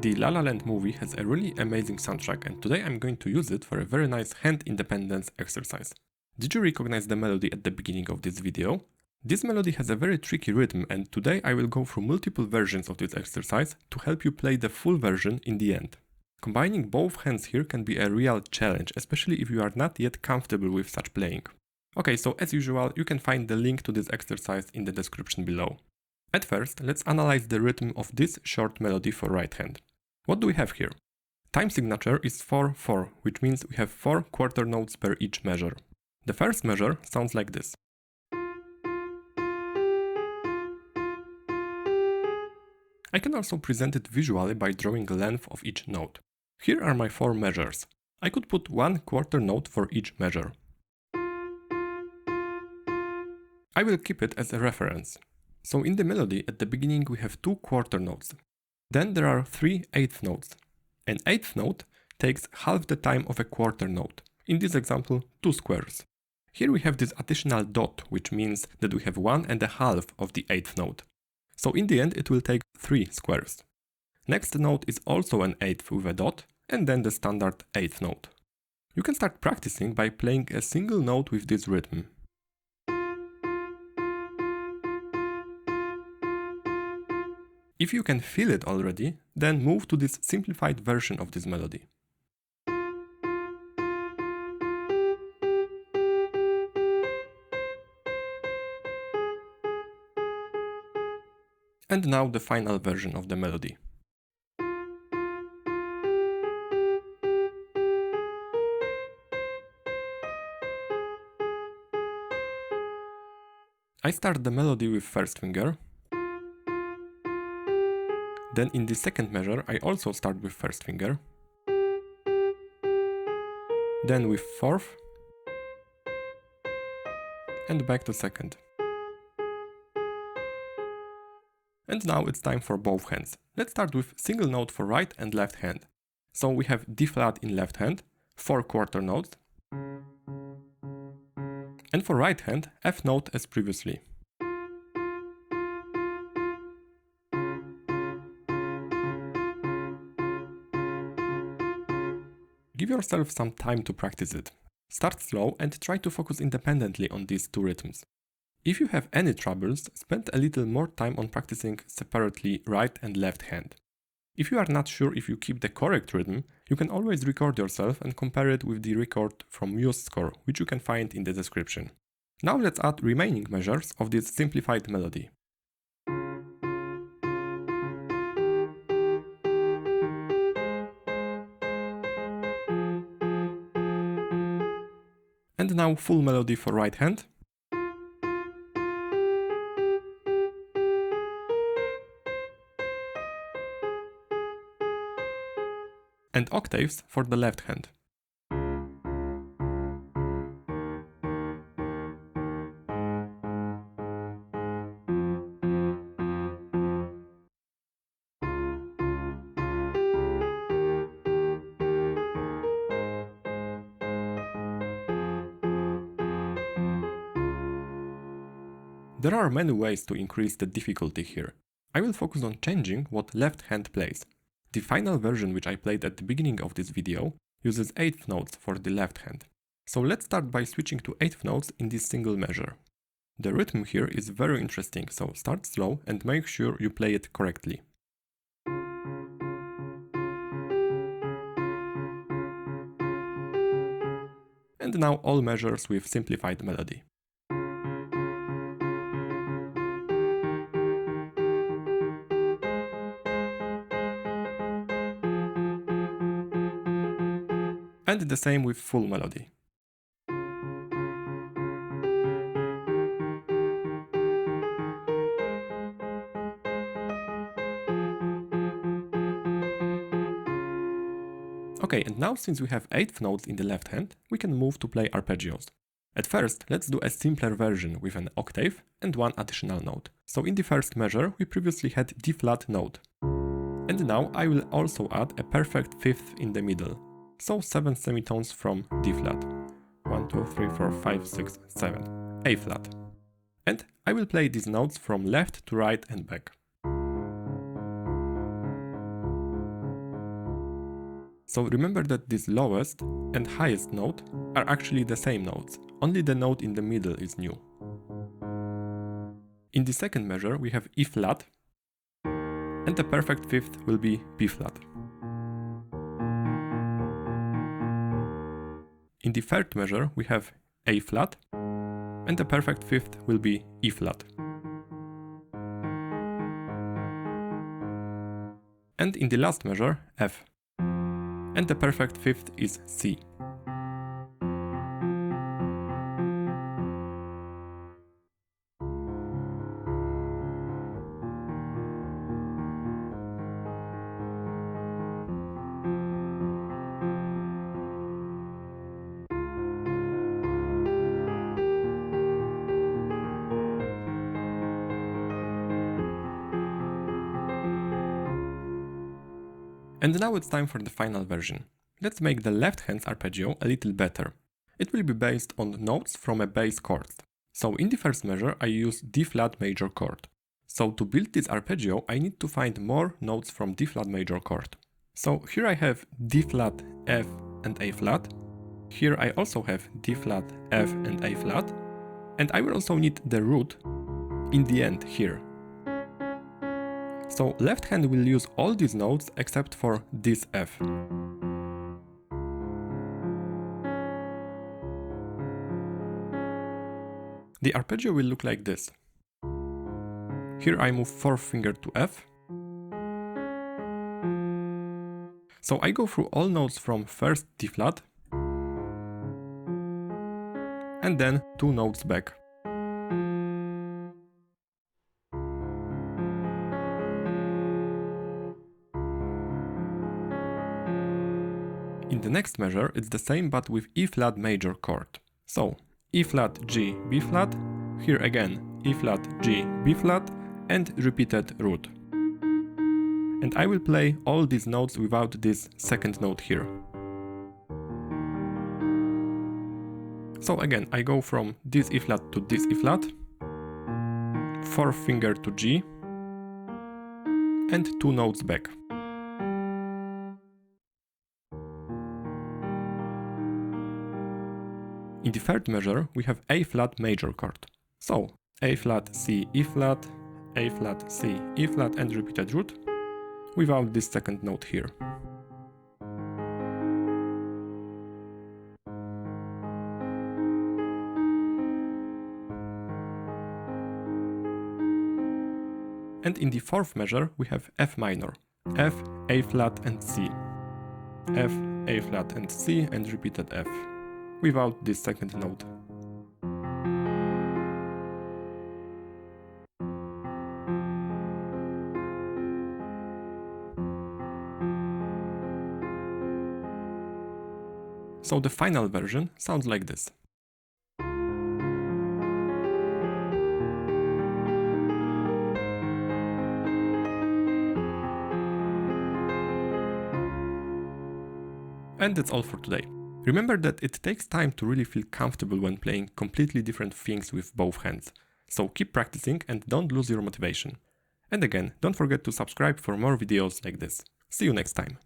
The La La Land movie has a really amazing soundtrack, and today I'm going to use it for a very nice hand independence exercise. Did you recognize the melody at the beginning of this video? This melody has a very tricky rhythm, and today I will go through multiple versions of this exercise to help you play the full version in the end. Combining both hands here can be a real challenge, especially if you are not yet comfortable with such playing. Okay, so as usual, you can find the link to this exercise in the description below. At first, let's analyze the rhythm of this short melody for right hand. What do we have here? Time signature is 4-4, which means we have 4 quarter notes per each measure. The first measure sounds like this. I can also present it visually by drawing the length of each note. Here are my 4 measures. I could put 1 quarter note for each measure. I will keep it as a reference. So in the melody, at the beginning we have 2 quarter notes. Then there are 3 eighth notes. An eighth note takes half the time of a quarter note. In this example, 2 squares. Here we have this additional dot, which means that we have 1.5 of the eighth note. So in the end it will take 3 squares. Next note is also an eighth with a dot, and then the standard eighth note. You can start practicing by playing a single note with this rhythm. If you can feel it already, then move to this simplified version of this melody. And now the final version of the melody. I start the melody with first finger. Then in the second measure I also start with first finger. Then with fourth. And back to second. And now it's time for both hands. Let's start with single note for right and left hand. So we have D flat in left hand, 4 quarter notes. And for right hand, F note as previously. Give yourself some time to practice it. Start slow and try to focus independently on these 2 rhythms. If you have any troubles, spend a little more time on practicing separately right and left hand. If you are not sure if you keep the correct rhythm, you can always record yourself and compare it with the record from MuseScore, which you can find in the description. Now let's add remaining measures of this simplified melody. And now full melody for right hand. And octaves for the left hand. There are many ways to increase the difficulty here. I will focus on changing what left hand plays. The final version, which I played at the beginning of this video, uses eighth notes for the left hand. So let's start by switching to eighth notes in this single measure. The rhythm here is very interesting, so start slow and make sure you play it correctly. And now all measures with simplified melody. And the same with full melody. Okay, and now since we have eighth notes in the left hand, we can move to play arpeggios. At first, let's do a simpler version with an octave and 1 additional note. So in the first measure, we previously had D flat note. And now I will also add a perfect fifth in the middle. So 7 semitones from D flat. 1, 2, 3, 4, 5, 6, 7. A flat. And I will play these notes from left to right and back. So remember that this lowest and highest note are actually the same notes, only the note in the middle is new. In the second measure we have E flat, and the perfect fifth will be B flat. In the third measure we have A flat, and the perfect fifth will be E flat. And in the last measure, F, and the perfect fifth is C. And now it's time for the final version. Let's make the left hand's arpeggio a little better. It will be based on notes from a bass chord. So in the first measure I use D flat major chord. So to build this arpeggio I need to find more notes from D flat major chord. So here I have D flat, F and A flat. Here I also have D flat, F and A flat. And I will also need the root in the end here. So left hand will use all these notes except for this F. The arpeggio will look like this. Here I move fourth finger to F. So I go through all notes from first D flat and then 2 notes back. In the next measure it's the same but with E flat major chord. So E flat, G, B flat, here again E flat, G, B flat and repeated root. And I will play all these notes without this second note here. So again I go from this E flat to this E flat, fourth finger to G and 2 notes back. In the third measure we have A flat major chord. So A flat, C, E flat, A flat, C, E flat and repeated root without this second note here. And in the fourth measure we have F minor, F, A flat and C, F, A flat and C and repeated F, without this second note. So the final version sounds like this. And that's all for today. Remember that it takes time to really feel comfortable when playing completely different things with both hands. So keep practicing and don't lose your motivation. And again, don't forget to subscribe for more videos like this. See you next time.